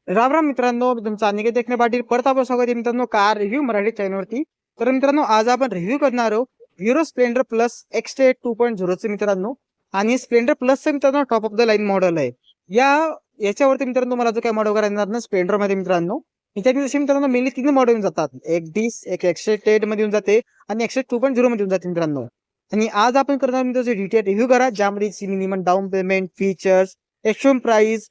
राम राम मित्रांनो, मी तुमचा अनिकेत देखणे पाटील. परत आपलं स्वागत आहे मित्रांनो कार रिव्ह्यू मराठी चॅनलवरती. तर मित्रांनो, आज आपण रिव्ह्यू करणार आहोत हिरो स्प्लेंडर प्लस एक्स 2.0 चे मित्रांनो. आणि स्प्लेंडर प्लसचं मित्रांनो top of the line model आहे. याच्यावरती मित्रांनो मला जो काय मॉडेल करणार ना स्प्लेंडर मध्ये मित्रांनो, याच्यात जसे मित्रांनो मेनली 3 मॉडेल येऊन जातात. एक डीस, एक एक्स10 मध्ये येऊन जाते आणि एक्स2.0 मध्ये येऊन जाते मित्रांनो. आणि आज आपण करणार मित्रांनो डिटेल रिव्ह्यू करा, ज्यामध्ये minimum down payment, features, extreme price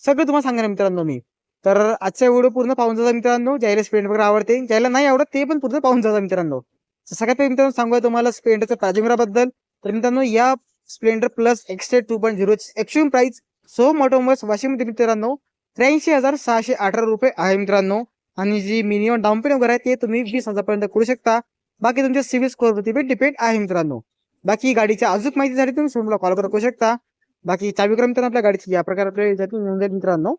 सगळं तुम्हाला सांगणार मित्रांनो मी. तर आजचा व्हिडिओ पूर्ण पाहून जाता मित्रांनो. ज्याला स्प्लेंडर आवडते, ज्याला नाही आवडत ते पण पूर्ण पाहून जाता मित्रांनो. सगळ्यात पहिले मित्रांनो सांगूया तुम्हाला स्प्लेंडरच्या प्राइसिंग बद्दल. तर मित्रांनो, या स्प्लेंडर प्लस एक्स2.0 एक्स्ट्रीम प्राइस सोम ऑटोमोबाईल्स वाशिममध्ये मित्रांनो 83,618 रुपये आहे मित्रांनो. आणि जी मिनिमम डाऊन पेमेंट वगैरे आहे ते तुम्ही 20,000 पर्यंत करू शकता. बाकी तुमच्या सिव्हिल स्कोअरवरती पण डिपेंड आहे मित्रांनो. बाकी गाडीच्या अजून माहितीसाठी तुम्ही शोरूमला कॉल करू शकता. बाकी चावी क्रम मित्रांनो आपल्या गाडीची या प्रकारे आपल्या याच्यातून मिळून जाईल मित्रांनो,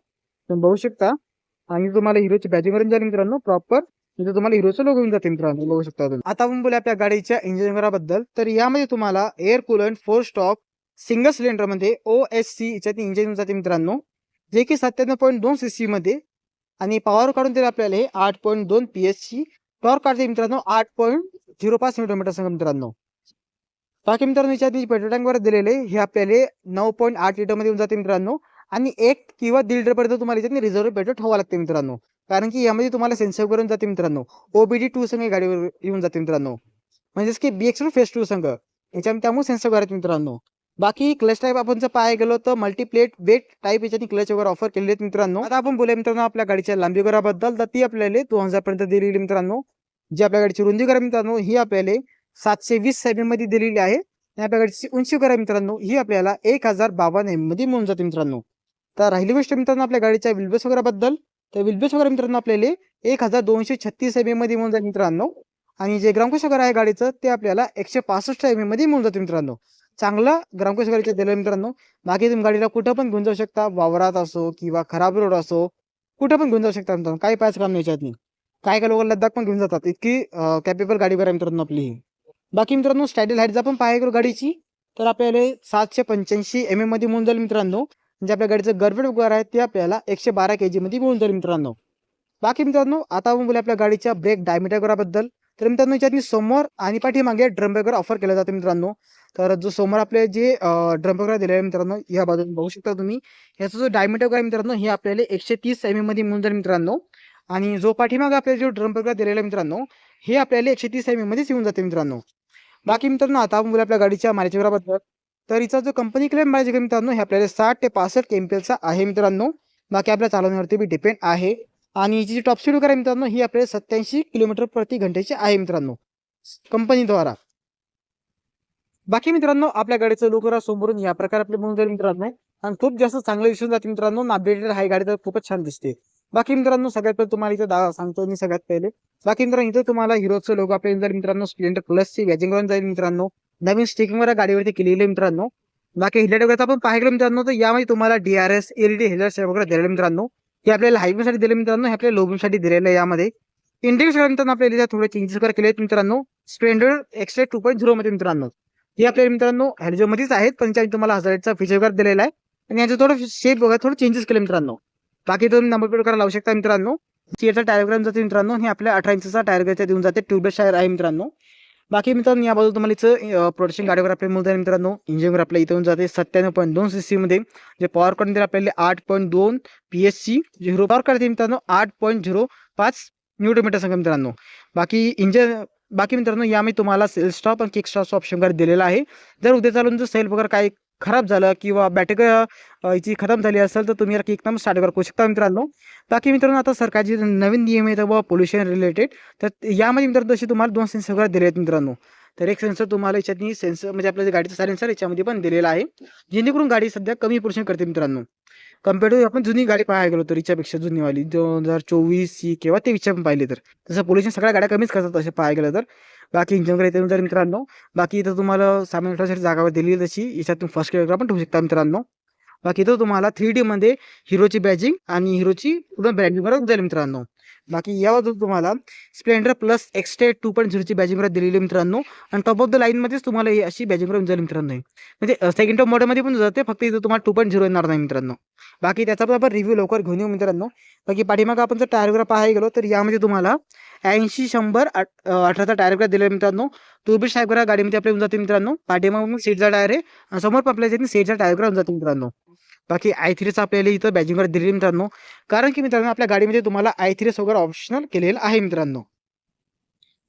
तुम्ही बघू शकता. आणि तुम्हाला हिरोची बॅजिंग करून जाईल मित्रांनो प्रॉपर. इथे तुम्हाला हिरोचं लोगो येऊन जाते मित्रांनो, बघू शकता तुम्ही. आता आपण बोलूया आपल्या गाडीच्या इंजिन बद्दल. तर यामध्ये तुम्हाला air coolant 4 stock single cylinder मध्ये OSC याच्यात इंजिन येऊन जाते मित्रांनो, जे की 97.2 सीसी मध्ये. आणि पॉवर काढून दिले आपल्याला हे 8.2 PS टॉर्क काढते मित्रांनो, 8.05 न्यूटन सांगा मित्रांनो. बाकी मित्रांनो, याच्यात पेट्रोल टँक वर दिलेले हे आपल्याला 9.8 लिटर मध्ये येऊन जाते मित्रांनो. आणि 1 किंवा 1.5 लिटर पर्यंत तुम्हाला याच्यात रिझर्व्ह पेट्रोल ठेवावं लागते मित्रांनो, कारण की यामध्ये तुम्हाला सेन्सर करून जाते मित्रांनो. OBD2 संघ गाडीवर येऊन जाते मित्रांनो, म्हणजेच की BX फेस 2 संघ याच्यामध्ये, त्यामुळे सेन्सर करायचे मित्रांनो. बाकी क्लच टाईप आपण जर पाहायला गेलो तर मल्टीप्लेट वेट टाईप याच्याने क्लच वगैरे ऑफर केलेले आहेत मित्रांनो. आता आपण बोलूया मित्रांनो आपल्या गाडीच्या लांबी बद्दल. तर ती आपल्याला 2000 पर्यंत दिलेली मित्रांनो. जी आपल्या गाडीची रुंदी करा मित्रांनो, ही आपल्याला 720 सेमी मध्ये दिलेली आहे. आणि आपल्या गाडीची उंची करा मित्रांनो, ही आपल्याला 1052 मध्ये मिळून जाते मित्रांनो. तर राहिली गोष्ट मित्रांनो आपल्या गाडीच्या विलबेस वगैरे बद्दल. तर विलबेस वगैरे मित्रांनो आपल्याला 1236 mm मध्ये मिळून जाते मित्रांनो. आणि जे ग्राउंड वगैरे आहे गाडीचं ते आपल्याला 165 mm मध्ये मिळून जाते मित्रांनो. चांगला ग्राउंड गाडीचं दिलं मित्रांनो. बाकी तुम्ही गाडीला कुठं पण घेऊन जाऊ शकता, वावरात असो किंवा खराब रोड असो, कुठं पण घेऊन जाऊ शकता मित्रांनो, काही पाहायचं काम नाही याच्यात नाही. काय काय लोक लद्दाख पण घेऊन जातात, इतकी कॅपेबल गाडी आहे मित्रांनो आपली ही. बाकी मित्रांनो स्टॅडल हाईट जर आपण पाहायला गेलो गाडीची, तर आपल्याला 785 mm मध्ये मिळून जाईल मित्रांनो. म्हणजे आपल्या गाडीचं गरवेट वगैरे आहे ते आपल्याला 112 kg मध्ये मिळून जाईल मित्रांनो. बाकी मित्रांनो आता आपण बोलूया आपल्या गाडीच्या ब्रेक डायमीटर बद्दल. तर मित्रांनो याच्यात समोर आणि पाठीमागे ड्रम ब्रेकर ऑफर केलं जाते मित्रांनो. तर जो समोर आपले जे ड्रम ब्रेकर दिले आहे मित्रांनो, या बाजूने बघू शकता तुम्ही. याचा जो डायमीटर आहे मित्रांनो, हे आपल्याला 130 mm मध्ये मिळून जाईल मित्रांनो. आणि जो पाठीमागे आपल्याला जो ड्रम ब्रेकर दिलेला आहे मित्रांनो, हे आपल्याला 130 mm मध्येच येऊन जाते मित्रांनो. बाकी मित्रांनो आता आपण बोलूया आपल्या गाडीच्या मायलेज बद्दल. तर हिचा जो कंपनी क्लेम मायलेज मित्रांनो, हे आपल्याला 60 ते 65 kmpl आहे मित्रांनो. बाकी आपल्या चालवण्यावरती बी डिपेंड आहे. आणि हिची जी टॉप स्पीड वगैरे मित्रांनो, ही आपल्याला 87 किलोमीटर प्रति घंटेची आहे मित्रांनो कंपनीद्वारा. बाकी मित्रांनो आपल्या गाडीचं लुक समोरून या प्रकारे आपले म्हणून जाईल मित्रांनो. आणि खूप जास्त चांगलं दिसून जाते मित्रांनो. अपडेटेड आहे गाडी, तर खूपच छान दिसते. बाकी मित्रांनो सगळ्यात पहिले तुम्हाला इथं सांगतो मी सगळ्यात पहिले. बाकी मित्रांनो इथं तुम्हाला हिरोचं लोगो आपल्याला जाईल मित्रांनो, स्प्लेंडर प्लसची बॅजिंग करून जाईल मित्रांनो. नवीन स्टिकिंग वर गाडीवरती केलेली आहे मित्रांनो. बाकी हेडलाईट वगैरे आपण पाहिलं मित्रांनो, तर यामध्ये तुम्हाला DRS LED हेडलाईट वगैरे दिलेले मित्रांनो. हे आपल्याला हायवेसाठी दिले मित्रांनो, हे आपल्या लोबसाठी दिलेलं आहे. यामध्ये इंडिकेटर मित्रांनो आपल्याला थोडे चेंजेस वगैरे केले आहेत मित्रांनो स्प्लेंडर एक्स 2.0 मध्ये मित्रांनो. हे आपल्या मित्रांनो हॅलिजो मध्येच आहेत, पण त्याने तुम्हाला हजारचा फीचर वगैरे दिलेला आहे. आणि याचं थोडं शेप वगैरे थोडं चेंजेस केले मित्रांनो. बाकी तुम्ही नंबर प्लेट करायला लावू शकता मित्रांनो. याचा टायरग्राम जाते मित्रांनो, हे आपल्या 18 इंचचा टायर देऊन जाते, ट्यूबलेस टायर आहे मित्रांनो. बाकी मित्रांनो या बाजू तुम्हाला इथं प्रोडक्शन गाडीवर आपल्या मिळून जाईल मित्रांनो. इंजिनवर आपल्या इथं जाते 97.2 सीसी मध्ये, जे पॉवर करून दिले आपल्याला 8.2 PSC, जे हिरो पॉवर काढते मित्रांनो 8.05 न्यूटन मीटर सांगा मित्रांनो. बाकी मित्रांनो यामध्ये तुम्हाला सेल स्टॉप आणि किक स्टॉपचा ऑप्शन वगैरे दिलेला आहे. जर उद्या चालून जर सेल वगैरे काही खराब झालं किंवा बॅटरी याची खतम झाली असेल, तर तुम्ही याला किक नंबर स्टार्ट करू शकता मित्रांनो. बाकी मित्रांनो आता सरकारचे नवीन नियम आहेत व पोल्युशन रिलेटेड, तर यामध्ये मित्रांनो तसे तुम्हाला 2 सेन्सर वगैरे दिले आहेत मित्रांनो. तर एक सेन्सर तुम्हाला याच्यातनी सेन्सर म्हणजे आपल्या गाडीचा सायलेन्सर याच्यामध्ये पण दिलेला आहे, जेणेकरून गाडी सध्या कमी पोल्युशन करते मित्रांनो. कम्पेअर टू आपण जुनी गाडी पाहायला गेलो तर याच्यापेक्षा जुनीवाली 2024 किंवा 23 पण पाहिली, तर तसं पोल्युशन सगळ्या गाड्या कमीच करतात तसे पाहायला गेलं तर. बाकी इंजिन वगैरे तर मित्रांनो, बाकी इथं तुम्हाला सामान ठेवण्यासाठी जागा दिली तशी याच्यातून फर्स्ट क्लिअर पण ठेवू शकता मित्रांनो. बाकी इथं तुम्हाला 3D मध्ये हिरोची बॅजिंग आणि हिरोची पूर्ण ब्रँडिंग वगैरे जाईल मित्रांनो. बाकी याबाजूला तुम्हाला स्प्लेंडर प्लस एक्सटे 2.0 ची बॅजिंग दिलेली आहे मित्रांनो. आणि टॉप ऑफ द लाईनमध्येच तुम्हाला ही अशी बॅजिंग मिळून जाईल मित्रांनो. म्हणजे सेकंड टॉप मॉडेलमध्ये पण जाते, फक्त इथं तुम्हाला 2.0 येणार नाही मित्रांनो. बाकी त्याचा पण आपण रिव्ह्यू लवकर घेऊन येऊ मित्रांनो. बाकी पाठीमागं आपण जर टायर पाहायला गेलो तर यामध्ये तुम्हाला 80-100-18चा टायर दिलेला आहे मित्रांनो. तो बी टायर गाडीमध्ये आपल्या येऊन जाते मित्रांनो. पाठीमागं मग सीटचा टायर आहे आणि समोर पण आपल्या सीटचा टायर येऊन जाते मित्रांनो. बाकी i3चा आपल्याला इथं बॅजिंग दिलेली मित्रांनो. कारण की मित्रांनो आपल्या गाडीमध्ये तुम्हाला i3 वगैरे ऑप्शनल केलेलं आहे मित्रांनो.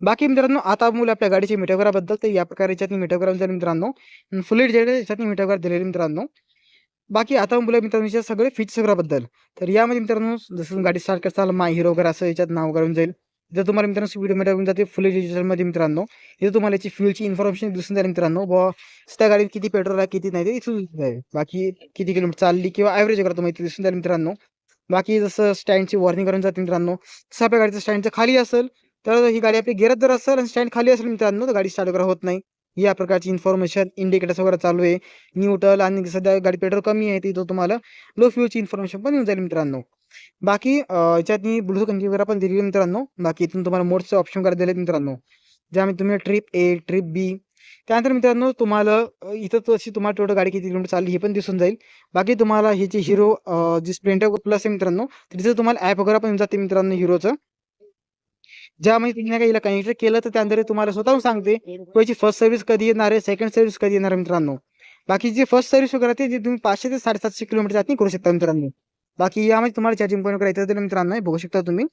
बाकी मित्रांनो आता बोलू आपल्या गाडीच्या मीटरबद्दल. तर या प्रकारे याच्यातनी मीटर जाईल मित्रांनो. फुल एड याच्यातनी मीटर दिलेले मित्रांनो. बाकी आता बोलूया मित्रांनो सगळे फीचर्स वगैरेबद्दल. तर यामध्ये मित्रांनो जसं गाडी स्टार्ट करताना माय हिरो वगैरे असं याच्यात नाव करून जाईल. इथं तुम्हाला मित्रांनो स्पीडोमीटर येऊन जाते फुल डिजिटलमध्ये मित्रांनो. इथं तुम्हाला याची फ्युलची इन्फॉर्मेशन दिसून जाईल मित्रांनो. त्या गाडीत किती पेट्रोल आहे किती नाही ते इथून जाईल. बाकी किती किलोमीटर चालली किंवा ॲव्हरेज वगैरे तुम्हाला दिसून जाईल मित्रांनो. बाकी जसं स्टँडची वॉर्निंग करून जाते मित्रांनो. जसं आपल्या गाडीचं स्टँडचं खाली असेल तर ही गाडी आपली गेअरात जर असेल आणि स्टँड खाली असेल मित्रांनो तर गाडी स्टार्ट वगैरे होत नाही. या प्रकारची इन्फॉर्मेशन इंडिकेटर्स वगैरे चालू आहे. न्यूट्रल आणि सध्या गाडी पेट्रोल कमी आहे तिथं तुम्हाला लो फ्यूलची इन्फॉर्मेशन पण येऊन जाईल मित्रांनो. बाकी याच्यात मी ब्लूटूथ कनेक्टिव्ह वगैरे पण दिली मित्रांनो. बाकी इथून तुम्हाला मोडचे ऑप्शन वगैरे दिले मित्रांनो. ज्यामध्ये तुम्ही ट्रिप ए, ट्रिप बी. त्यानंतर मित्रांनो तुम्हाला इथं तशी तुम्हाला टोटल गाडी किती किलोमीटर चालली हे पण दिसून जाईल. बाकी तुम्हाला ही जी हिरो जी स्प्लेंडर प्लस आहे मित्रांनो, तिथं तुम्हाला ॲप वगैरे पण येऊन जाते मित्रांनो हिरोचं. ज्यामध्ये तुम्ही नाही का हिला कनेक्ट केलं तर त्यानंतर तुम्हाला स्वतःहून सांगते याची फर्स्ट सर्व्हिस कधी येणार आहे, सेकंड सर्व्हिस कधी येणार आहे मित्रांनो. बाकी जी फर्स्ट सर्व्हिस वगैरे ते जे तुम्ही 500 ते 750 किलोमीटर जाती करू शकता मित्रांनो. बाकी यामध्ये तुम्हाला चार्जिंग पॉईंट वगैरे येतं मित्रांनो, हे बघू शकता तुम्ही.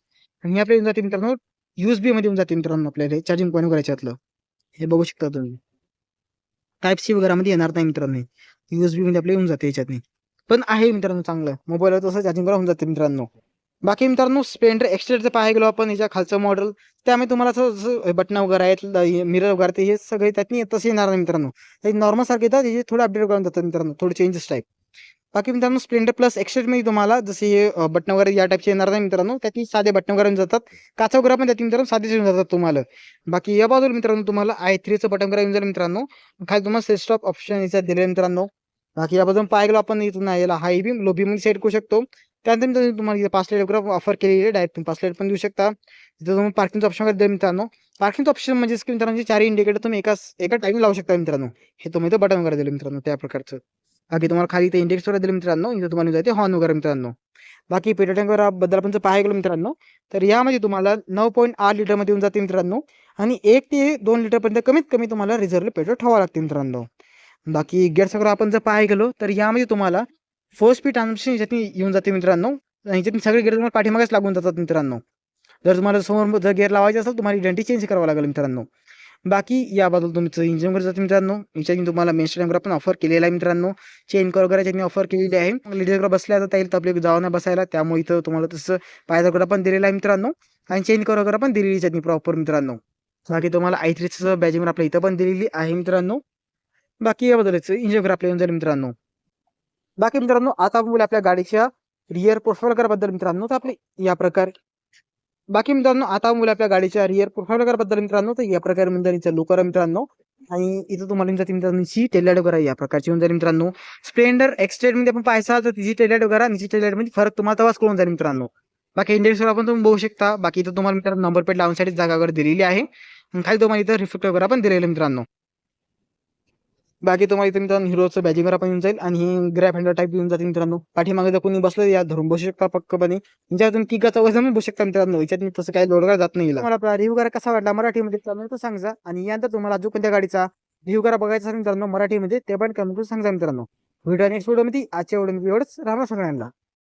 आणि आपल्या येऊन जाते मित्रांनो USB मध्ये येऊन जाते मित्रांनो आपल्याला चार्जिंग पॉईंट वगैरे याच्यातलं. हे बघू शकता तुम्ही. टाइप सी वगैरेमध्ये येणार नाही मित्रांनो. USB मध्ये आपल्या येऊन जाते याच्यातनी. पण आहे मित्रांनो चांगलं. मोबाईलवर तसं चार्जिंग होऊन जाते मित्रांनो. बाकी मित्रांनो स्प्लेंडर एक्सटेडचं पाहायला गेलो आपण याच्या खालचं मॉडेल त्यामुळे तुम्हाला असं बटन वगैरे आहेत मिरर वगैरे ते हे सगळे त्यातनी तसे येणार नाही मित्रांनो. ते नॉर्मल सारखे येतात त्याचे थोडं अपडेट करून जातात मित्रांनो, थोडे चेंजेस टाईप. बाकी मित्रांनो स्प्लेंडर प्लस एक्सटेडमध्ये तुम्हाला जसे हे बटन वगैरे या टाईपचे येणार नाही मित्रांनो. त्यातनी साधे बटन वगैरे येऊन जातात. काचा वगैरे पण त्यात मित्रांनो साधेच येऊन जातात तुम्हाला. बाकी या बाजूला मित्रांनो तुम्हाला i3चं बटन वगैरे येऊन जाईल मित्रांनो. खाली तुम्हाला सेट स्टॉप ऑप्शन याच्यात दिले मित्रांनो. बाकी या बाजूला पाहायला गेलो आपण इथून याला हाय बीम लो बीम सेट करू शकतो. त्यानंतर तुम्हाला 5 लाईट वगैरे ऑफर केलेली आहे. डायरेक्ट तुम्ही 5 लाईट पण देऊ शकता. तिथं तुम्ही पार्किंगचं ऑप्शन वगैरे द्या मित्रांनो. पार्किंगचं ऑप्शन म्हणजे मित्रांनो 4 इंडिकेटर तुम्ही एका टाइम लावू शकता मित्रांनो. हे तुम्ही इथं बटन वगैरे दिलं मित्रांनो त्या प्रकारचं. बाकी तुम्हाला खाली ते इंडेक्स वगैरे दिले मित्रांनो. इथं तुम्हाला जाते हॉर्न वगैरे मित्रांनो. बाकी पेट्रोल टँक बद्दल आपण जर पाहायला गेलो मित्रांनो तर यामध्ये तुम्हाला 9.8 लिटरमध्ये येऊन जाते मित्रांनो. आणि 1 ते 2 लिटरपर्यंत कमीत कमी तुम्हाला रिझर्व्ह पेट्रोल ठेवावं लागते मित्रांनो. बाकी गिअर्स वगैरे आपण जर पाहायला गेलो तर यामध्ये तुम्हाला 4 स्पीड ट्रान्समिशन याच्यातनी येऊन जाते मित्रांनो. याच्यातून सगळे गिअर तुम्हाला पाठीमागेच लागून जातात मित्रांनो. जर तुम्हाला समोर जर गिअर लावायचा असेल तुम्हाला इडेंटी चेंज करावं लागेल मित्रांनो. बाकी याबद्दल तुमचं इंजिन वगैरे जातं मित्रांनो. याच्यातून तुम्हाला मेन्स्टॅन वगैरे पण ऑफर केलेला आहे मित्रांनो. चेन कवर वगैरे याच्यातनी ऑफर केलेली आहे. लेडीज वगैरे बसल्या जाता येईल तर आपल्या जावं नाही बसायला, त्यामुळे इथं तुम्हाला तसं पायदा वगैरे पण दिलेला आहे मित्रांनो. आणि चेन कवर वगैरे पण दिलेली याच्यातनी प्रॉपर मित्रांनो. बाकी तुम्हाला i3चं बॅजिंग आपल्या इथं पण दिलेली आहे मित्रांनो. बाकी याबद्दलच इंजिन वगैरे आपल्या येऊन जाईल मित्रांनो. बाकी मित्रांनो आता आपण बोलूया आपल्या गाडीच्या रिअर प्रोफाइल वगैरेबद्दल मित्रांनो. तर आपले या प्रकारे बाकी मित्रांनो आता आपण बोलूया आपल्या गाडीच्या रिअर प्रोफाइल वगैरेबद्दल मित्रांनो. तर या प्रकारे म्हणजे लुक करा मित्रांनो. आणि इथं तुम्हाला येऊन जाते मित्रांनो टेल वगैरे या प्रकारची येऊन जाईल मित्रांनो. स्प्लेंडर एक्सटेड मध्ये आपण पाहायचा तर तिची टेल वगैरे आणि टेल मध्ये फरक तुम्हाला तेव्हाच कळून जाईल मित्रांनो. बाकी इंडेक्सवर आपण तुम्ही बघू शकता. बाकी इथं तुम्हाला मित्रांनो नंबर प्लेट लावण्यासाठी जागा वगैरे दिलेली आहे. खाली तुम्हाला इथं रिफ्लेक्ट वगैरे पण दिलेलं मित्रांनो. बाकी तुम्हाला इथे मित्रांनो हिरोचं बॅजिंग पण येऊन जाईल आणि ग्रॅप हँडल टाईप येऊन जाते मित्रांनो. पाठीमागे जर कोणी बसलं या धरून बसू शकता पक्कपणे. ज्यातून किकाचा वजन बसू शकता मित्रांनो. याच्यात तसं काही लोड जात नाही. मला आपला रिव्ह्यू करा कसा वाटला मराठीमध्ये तर सांगा. आणि यानंतर तुम्हाला अजून कोणत्या गाडीचा रिव्ह्यू करा बघायचा असेल मित्रांनो मराठीमध्ये ते पण कमेंट करून सांगा मित्रांनो. व्हिडिओ नेक्स्ट व्हिडिओमध्ये आजच्या व्हिडिओ एवढंच राहा सगळ्यांना.